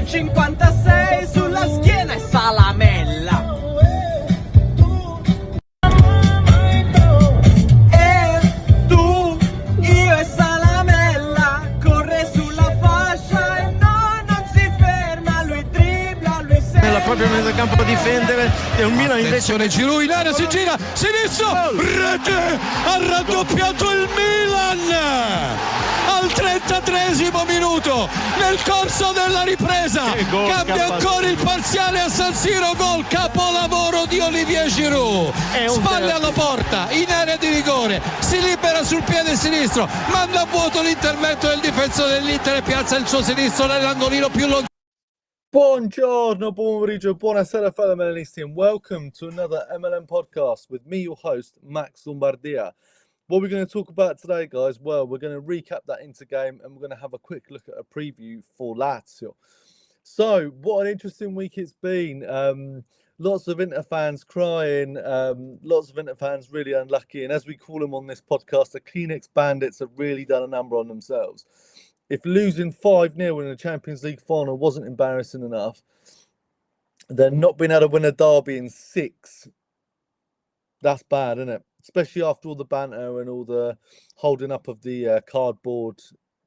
56 sulla schiena e Salamella. E tu, io e Salamella, corre sulla fascia e no, non si ferma, lui dribbla, lui nella propria mezza campo a difendere e un Milan invece Giroud in area, si gira, sinistro, rete, ha raddoppiato il Milan al 33esimo minuto nel corso della ripresa, cambia ancora il parziale a San Siro, gol capolavoro di Olivier Giroud, spalle alla porta in area di rigore, si libera sul piede sinistro, manda a vuoto l'intervento del difensore dell'Inter e piazza il suo sinistro nell'angolino più lontano. Buongiorno, buon pomeriggio, buonasera fellow Milanisti, and welcome to another MLM podcast with me, your host, Max Lombardia. What we're going to talk about today, guys, well, we're going to recap that Inter game and we're going to have a quick look at a preview for Lazio. So, what an interesting week it's been. Lots of Inter fans crying, lots of Inter fans really unlucky, and as we call them on this podcast, the Kleenex Bandits have really done a number on themselves. If losing 5-0 in the Champions League final wasn't embarrassing enough, then not being able to win a derby in 6, that's bad, isn't it? Especially after all the banter and all the holding up of the cardboard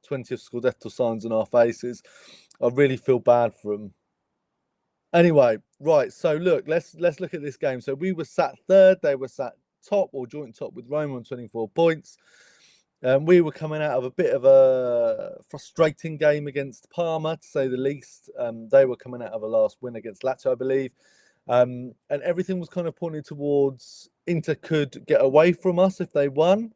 20th Scudetto signs on our faces. I really feel bad for them. Anyway, right, so look, let's look at this game. So we were sat third, they were sat top or joint top with Roma on 24 points. We were coming out of a bit of a frustrating game against Parma, to say the least. They were coming out of a last win against Lazio, I believe. And everything was kind of pointing towards Inter could get away from us if they won.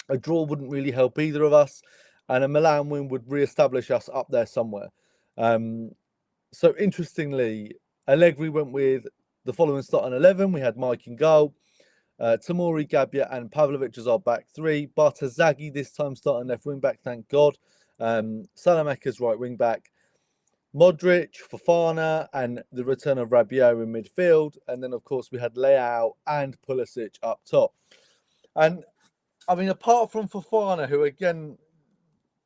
A draw wouldn't really help either of us. And a Milan win would re-establish us up there somewhere. So interestingly, Allegri went with the following starting 11. We had Mike in goal. Tomori, Gabbia and Pavlovic as our back three. Bartazaghi this time starting left wing back, thank God. Salameka's right wing back. Modric, Fofana and the return of Rabiot in midfield. And then, of course, we had Leao and Pulisic up top. And, I mean, apart from Fofana, who, again,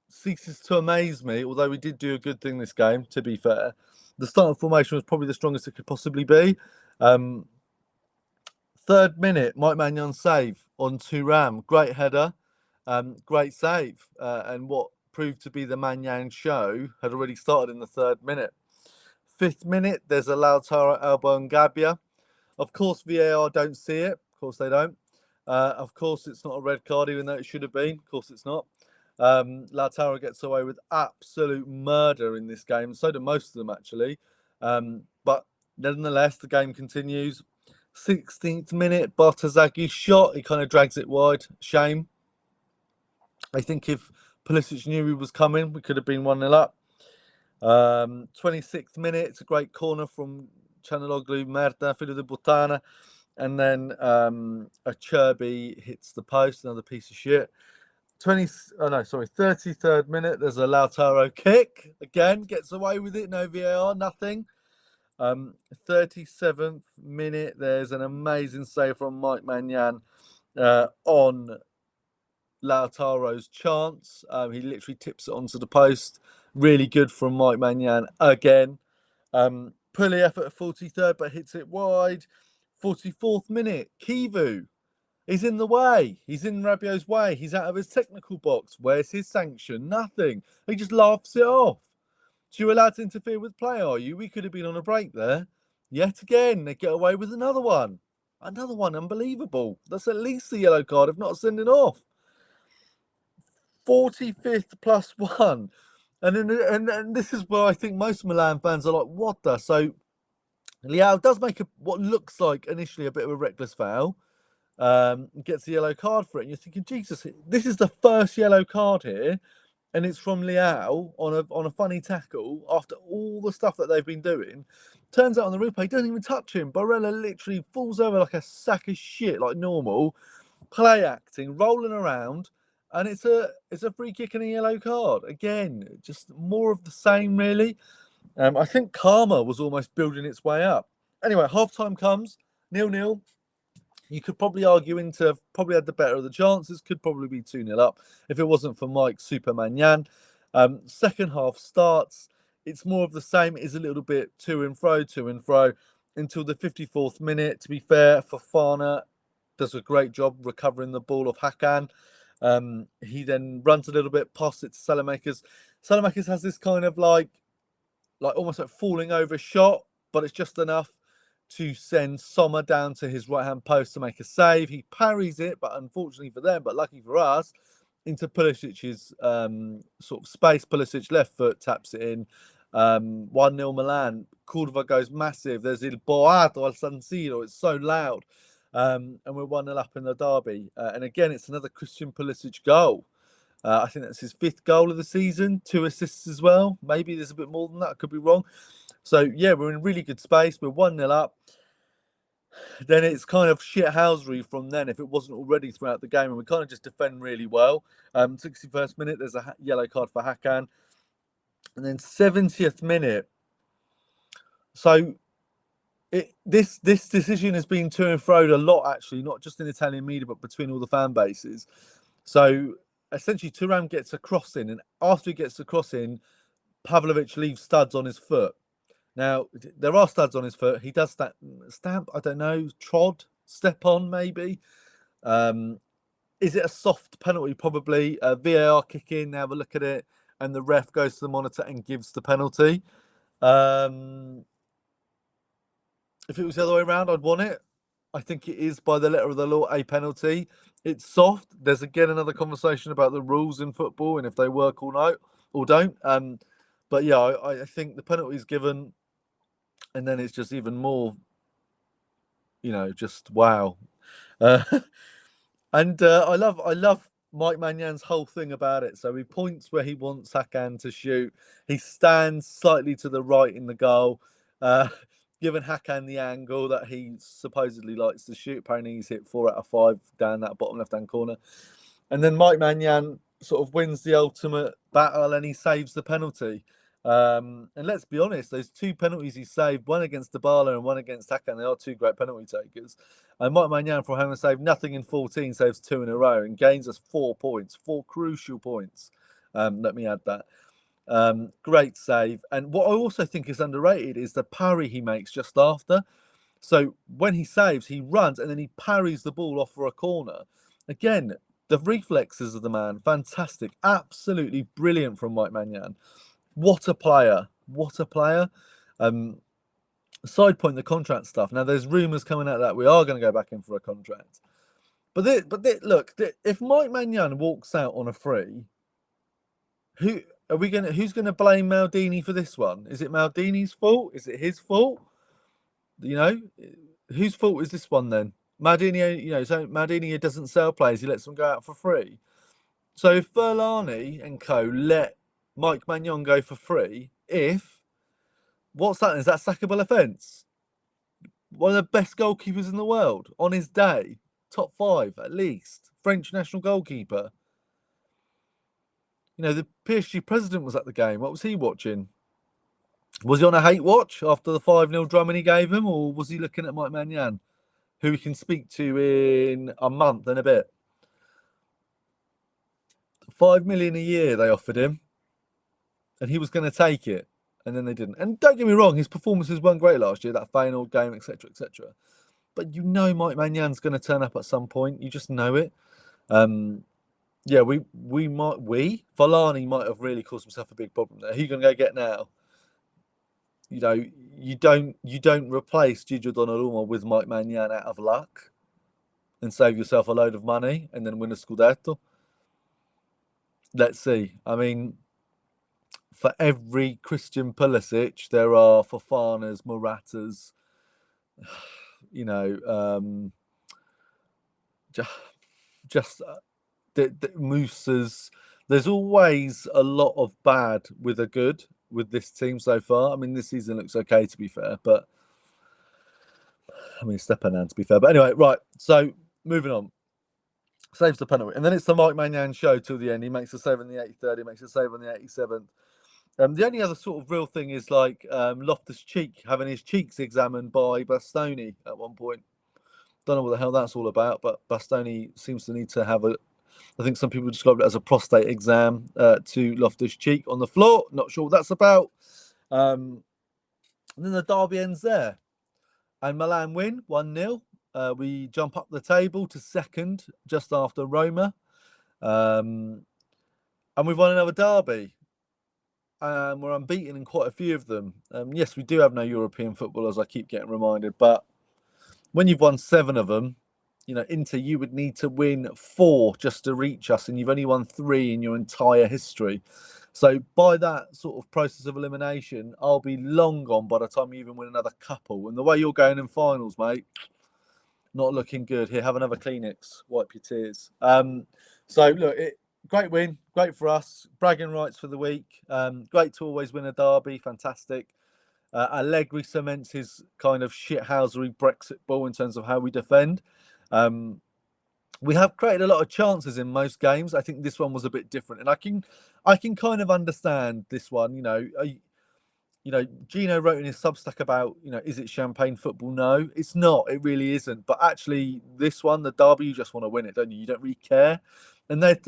ceases to amaze me, although we did do a good thing this game, to be fair, the starting formation was probably the strongest it could possibly be. 3rd minute, Mike Maignan save on Thuram. Great header, great save. And what proved to be the Maignan show had already started in the 3rd minute. 5th minute, there's a Lautaro elbow on Gabbia. Of course, VAR don't see it. Of course, they don't. Of course, it's not a red card, even though it should have been. Of course, it's not. Lautaro gets away with absolute murder in this game. So do most of them, actually. But nonetheless, the game continues. 16th minute, Bartazaghi shot. He kind of drags it wide. Shame. I think if Pulisic knew he was coming, we could have been 1-0 up. 26th minute, it's a great corner from Chanaloglu, Merda, Filho de Botana. And then a Cherby hits the post, another piece of shit. 33rd minute, there's a Lautaro kick. Again, gets away with it, no VAR, nothing. 37th minute, there's an amazing save from Mike Maignan on Lautaro's chance. He literally tips it onto the post. Really good from Mike Maignan again. Pully effort at 43rd, but hits it wide. 44th minute, Kivu. He's in the way. He's in Rabiot's way. He's out of his technical box. Where's his sanction? Nothing. He just laughs it off. So you're allowed to interfere with play, are you? We could have been on a break there. Yet again, they get away with another one. Another one, unbelievable. That's at least a yellow card, if not a sending off. 45th plus 1. And this is where I think most Milan fans are like, what the? So Leao does make what looks like initially a bit of a reckless foul. Gets a yellow card for it. And you're thinking, Jesus, this is the first yellow card here. And it's from Leao on a funny tackle after all the stuff that they've been doing. Turns out on the replay, he doesn't even touch him. Barella literally falls over like a sack of shit, like normal. Play acting, rolling around. And it's a free kick and a yellow card. Again, just more of the same, really. I think karma was almost building its way up. Anyway, half-time comes, 0-0. You could probably argue Inter probably had the better of the chances, could probably be 2-0 up if it wasn't for Mike Super Maignan. Second half starts. it's more of the same. It is a little bit to and fro until the 54th minute. To be fair, Fofana does a great job recovering the ball of Hakan. He then runs a little bit past it to Salamakers. Salamakers has this kind of like almost like falling over shot, but it's just enough to send Sommer down to his right-hand post to make a save. He parries it, but unfortunately for them, but lucky for us, into Pulisic's sort of space. Pulisic left foot taps it in. 1-0 Milan. Cordova goes massive. There's Il Boato al San Siro. It's so loud. And we're 1-0 up in the derby. And again, it's another Christian Pulisic goal. I think that's his 5th goal of the season. 2 assists as well. Maybe there's a bit more than that. I could be wrong. So, yeah, we're in really good space. We're 1-0 up. Then it's kind of shithousery from then, if it wasn't already throughout the game. And we kind of just defend really well. 61st minute, there's a yellow card for Hakan. And then 70th minute. So this decision has been to and fro a lot, actually, not just in Italian media, but between all the fan bases. So essentially, Thuram gets a cross in, and after he gets the cross in, Pavlovic leaves studs on his foot. Now, there are studs on his foot. He does stamp, I don't know, step on, maybe. Is it a soft penalty? Probably. VAR kick in, have a look at it, and the ref goes to the monitor and gives the penalty. If it was the other way around, I'd want it. I think it is, by the letter of the law, a penalty. It's soft. There's again another conversation about the rules in football and if they work or don't. But yeah, I think the penalty is given, and then it's just even more, just wow. And I love Mike Maignan whole thing about it. So he points where he wants Hakan to shoot. He stands slightly to the right in the goal, giving Hakan the angle that he supposedly likes to shoot. Apparently he's hit 4 out of 5 down that bottom left-hand corner. And then Mike Maignan sort of wins the ultimate battle and he saves the penalty. And let's be honest, those 2 penalties he saved, one against Dybala and one against Hakan, they are 2 great penalty takers. And Mike Maignan, from having saved nothing in 14, saves 2 in a row and gains us 4 points, 4 crucial points. Let me add that. Great save. And what I also think is underrated is the parry he makes just after. So when he saves, he runs and then he parries the ball off for a corner. Again, the reflexes of the man, fantastic. Absolutely brilliant from Mike Maignan. What a player. What a player. Side point, the contract stuff. Now, there's rumours coming out that we are going to go back in for a contract. But look, if Mike Maignan walks out on a free, who's going to blame Maldini for this one? Is it Maldini's fault? Is it his fault? Whose fault is this one then? Maldini, so Maldini doesn't sell players, he lets them go out for free. So if Furlani and co let Mike Maignan go for free, what's that? Is that a sackable offence? One of the best goalkeepers in the world on his day, top 5 at least, French national goalkeeper. The PSG president was at the game. What was he watching? Was he on a hate watch after the 5-0 drumming he gave him, or was he looking at Mike Maignan, who we can speak to in a month and a bit? 5 million a year they offered him, and he was going to take it, and then they didn't. And don't get me wrong, his performances weren't great last year, that Feyenoord game, etc., etc. But Mike Maignan going to turn up at some point. You just know it. Yeah, Volani might have really caused himself a big problem there. Who are you going to go get now? You don't replace Gigi Donnarumma with Mike Maignan out of luck and save yourself a load of money and then win a Scudetto. Let's see. I mean, for every Christian Pulisic, there are Fofanas, Moratas, just the Musas. There's always a lot of bad with a good with this team so far. I mean, this season looks okay, to be fair, but Stepanan, to be fair. But anyway, right. So moving on. Saves the penalty. And then it's the Mike Maignan show till the end. He makes a save in the 83rd. He makes a save on the 87th. The only other sort of real thing is Loftus-Cheek having his cheeks examined by Bastoni at one point. Don't know what the hell that's all about, but Bastoni seems to need to have I think some people describe it as a prostate exam to Loftus-Cheek on the floor. Not sure what that's about. And then the derby ends there. And Milan win 1-0. We jump up the table to second just after Roma. And we've won another derby. We're unbeaten in quite a few of them. Yes, we do have no European football, as I keep getting reminded. But when you've won 7 of them, Inter, you would need to win 4 just to reach us. And you've only won 3 in your entire history. So by that sort of process of elimination, I'll be long gone by the time you even win another couple. And the way you're going in finals, mate, not looking good. Here, have another Kleenex. Wipe your tears. So, look, great win. Great for us. Bragging rights for the week. Great to always win a derby. Fantastic. Allegri cements his kind of shithousery Brexit ball in terms of how we defend. We have created a lot of chances in most games. I think this one was a bit different. And I can kind of understand this one. Gino wrote in his Substack about, is it champagne football? No, it's not. It really isn't. But actually, this one, the derby, you just want to win it, don't you? You don't really care. And then,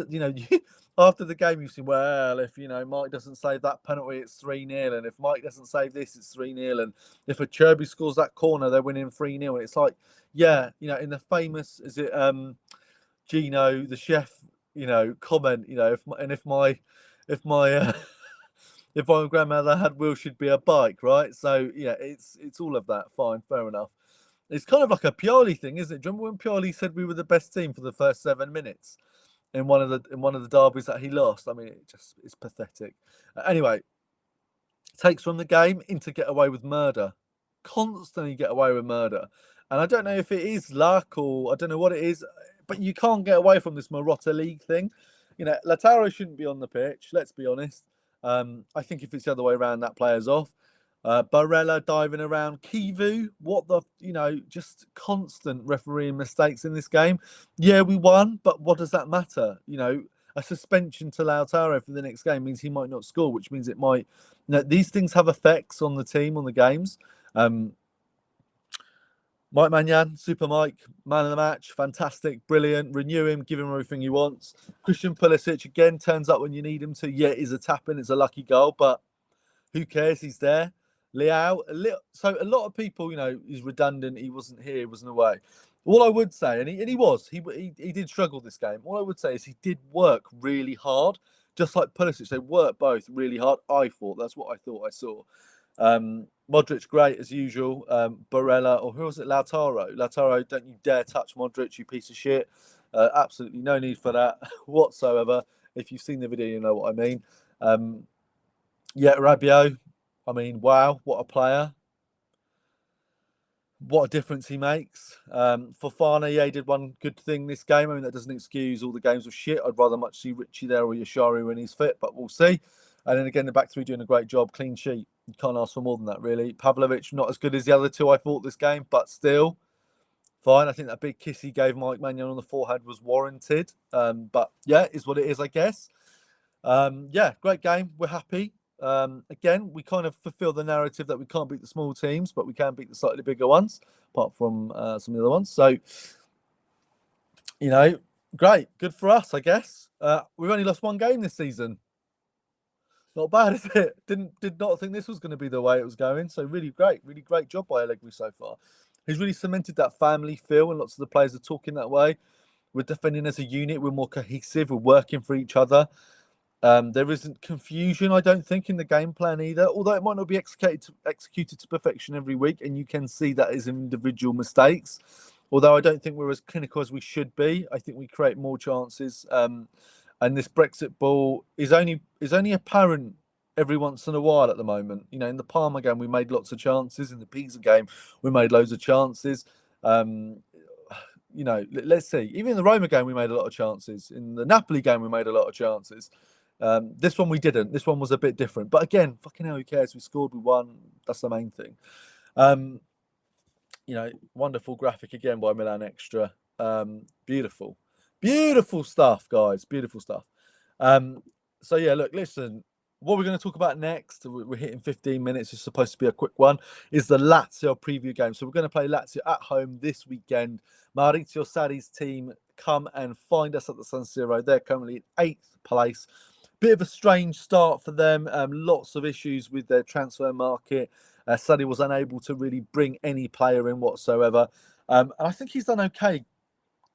after the game, you've seen, well, if, Mike doesn't save that penalty, it's 3-0. And if Mike doesn't save this, it's 3-0. And if a Cherby scores that corner, they're winning 3-0. And it's like, yeah, in the famous, is it Gino, the chef, comment, if my if my grandmother had wheels, she'd be a bike, right? So yeah, it's all of that. Fine, fair enough. It's kind of like a Pioli thing, isn't it? Do you remember when Pioli said we were the best team for the first 7 minutes in one of the derbies that he lost? I mean, it's pathetic. Anyway, takes from the game into get away with murder, constantly get away with murder, and I don't know if it is luck or I don't know what it is, but you can't get away from this Marotta League thing. Lautaro shouldn't be on the pitch. Let's be honest. I think if it's the other way around, that player's off. Barella diving around. Kivu, just constant refereeing mistakes in this game. Yeah, we won, but what does that matter? A suspension to Lautaro for the next game means he might not score, which means it might. These things have effects on the team, on the games. Mike Maignan, Super Mike, man of the match, fantastic, brilliant. Renew him, give him everything he wants. Christian Pulisic, again, turns up when you need him to. Yeah, it is a tap-in, it's a lucky goal, but who cares? He's there. Leao, so a lot of people, he's redundant, he wasn't here, he wasn't away. All I would say, and he did struggle this game. All I would say is he did work really hard, just like Pulisic. They worked both really hard. That's what I thought I saw. Modric, great as usual. Barella, or who was it? Lautaro, don't you dare touch Modric, you piece of shit. Absolutely no need for that whatsoever. If you've seen the video, you know what I mean. Rabiot, I mean, wow, what a player. What a difference he makes. Fofana, he did one good thing this game. I mean, that doesn't excuse all the games of shit. I'd rather much see Richie there or Yashari when he's fit, but we'll see. And then again, the back three doing a great job. Clean sheet. You can't ask for more than that, really. Pavlovic, not as good as the other two, I thought, this game, but still fine. I think that big kiss he gave Mike Maignan on the forehead was warranted. But yeah, is what it is, I guess. Great game. We're happy. Again, we kind of fulfill the narrative that we can't beat the small teams, but we can beat the slightly bigger ones, apart from some of the other ones. So, great. Good for us, I guess. We've only lost 1 game this season. Not bad, is it? Did not think this was going to be the way it was going. So really great job by Allegri so far. He's really cemented that family feel, and lots of the players are talking that way. We're defending as a unit. We're more cohesive. We're working for each other. There isn't confusion, I don't think, in the game plan either. Although it might not be executed to perfection every week, and you can see that as individual mistakes. Although I don't think we're as clinical as we should be. I think we create more chances. And this Brexit ball is only apparent every once in a while at the moment. In the Parma game, we made lots of chances. In the Pisa game, we made loads of chances. Let's see. Even in the Roma game, we made a lot of chances. In the Napoli game, we made a lot of chances. This one we didn't. This one was a bit different. But again, fucking hell, who cares? We scored, we won. That's the main thing. Wonderful graphic again by Milan Extra. Beautiful stuff, guys. Beautiful stuff. So yeah, look, listen. What we're going to talk about next, we're hitting 15 minutes. It's supposed to be a quick one, is the Lazio preview game. So we're going to play Lazio at home this weekend. Maurizio Sarri's team come and find us at the San Siro. They're currently in 8th place. bit of a strange start for them. Lots of issues with their transfer market. Sarri was unable to really bring any player in whatsoever. And I think he's done okay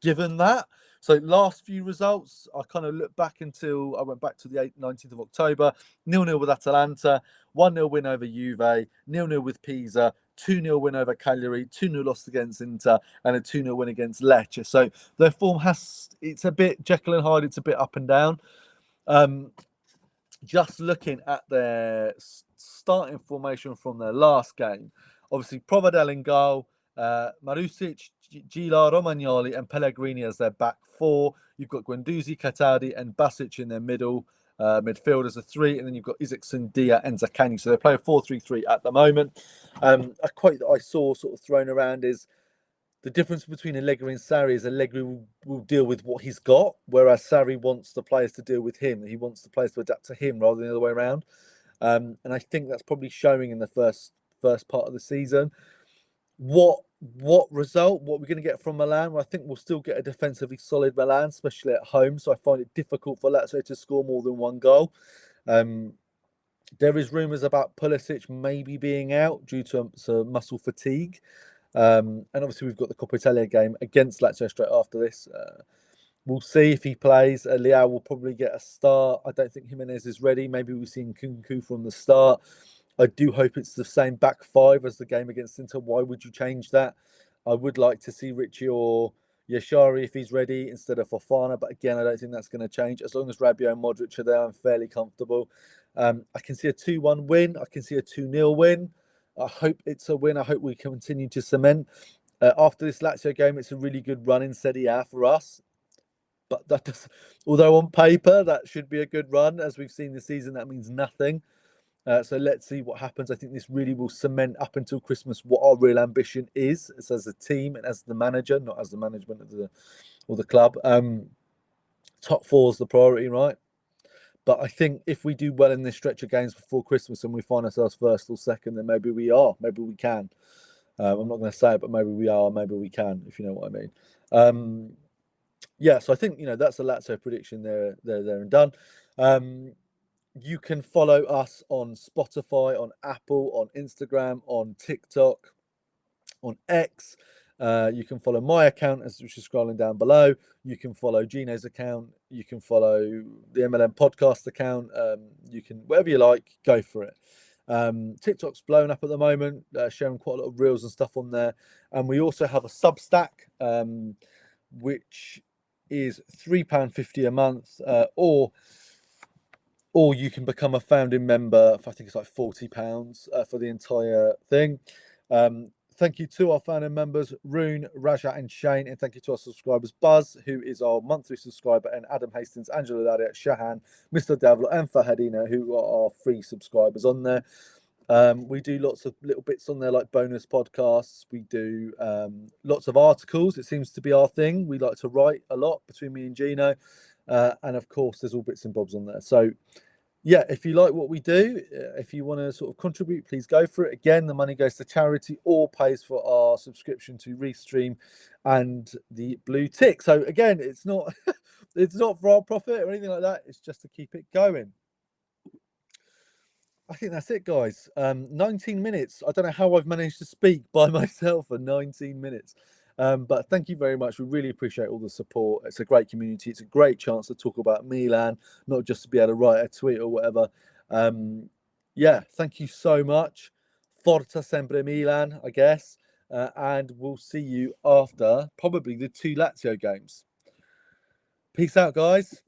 given that. So last few results, I kind of looked back until I went back to the 19th of October, 0-0 with Atalanta, 1-0 win over Juve, 0-0 with Pisa, 2-0 win over Cagliari, 2-0 loss against Inter, and a 2-0 win against Lecce. So their form it's a bit Jekyll and Hyde, it's a bit up and down. Just looking at their starting formation from their last game, obviously Provedel in goal, Marusic, Gila, Romagnoli and Pellegrini as their back four. You've got Guendouzi, Cataldi and Basic in their midfield as a three, and then you've got Isaacson, Dia and Zaccagni. So they play a 4-3-3 at the moment. A quote that I saw sort of thrown around is, the difference between Allegri and Sarri is Allegri will deal with what he's got, whereas Sarri wants the players to deal with him. He wants the players to adapt to him rather than the other way around. And I think that's probably showing in the first part of the season. What result? What we're going to get from Milan? Well, I think we'll still get a defensively solid Milan, especially at home. So I find it difficult for Lazio to score more than one goal. There is rumours about Pulisic maybe being out due to muscle fatigue. And obviously we've got the Coppa Italia game against Lazio straight after this. We'll see if he plays. Leao will probably get a start. I don't think Jimenez is ready. Maybe we've seen Nkunku from the start. I do hope it's the same back five as the game against Inter. Why would you change that? I would like to see Richie or Yashari if he's ready instead of Fofana. But again, I don't think that's going to change. As long as Rabiot and Modric are there, I'm fairly comfortable. I can see a 2-1 win. I can see a 2-0 win. I hope it's a win. I hope we continue to cement. After this Lazio game, it's a really good run in Serie A for us. But that does, although on paper that should be a good run, as we've seen this season, that means nothing. So let's see what happens. I think this really will cement up until Christmas what our real ambition is as a team and as the manager, not as the management of the club. Top four is the priority, right? But I think if we do well in this stretch of games before Christmas and we find ourselves first or second, then maybe we are. Maybe we can. I'm not going to say it, but maybe we are. Maybe we can, if you know what I mean. Yeah, so I think, that's a Lazio prediction there and done. You can follow us on Spotify, on Apple, on Instagram, on TikTok, on X. You can follow my account, which is scrolling down below. You can follow Gino's account. You can follow the MLM podcast account. You can, whatever you like, go for it. TikTok's blown up at the moment, sharing quite a lot of reels and stuff on there. And we also have a Substack, which is £3.50 a month, or you can become a founding member for, I think it's like £40 for the entire thing. Thank you to our founding members, Rune, Raja and Shane. And thank you to our subscribers, Buzz, who is our monthly subscriber, and Adam Hastings, Angela Ladia, Shahan, Mr. Davlo and Fahadina, who are our free subscribers on there. We do lots of little bits on there like bonus podcasts. We do lots of articles. It seems to be our thing. We like to write a lot between me and Gino. And of course, there's all bits and bobs on there. So yeah, if you like what we do, if you want to sort of contribute, please go for it. Again, the money goes to charity or pays for our subscription to Restream and the blue tick. So again, it's not it's not for our profit or anything like that. It's just to keep it going. I think that's it, guys. 19 minutes. I don't know how I've managed to speak by myself for 19 minutes. But thank you very much. We really appreciate all the support. It's a great community. It's a great chance to talk about Milan, not just to be able to write a tweet or whatever. Yeah, thank you so much. Forza sempre Milan, I guess. And we'll see you after probably the 2 Lazio games. Peace out, guys.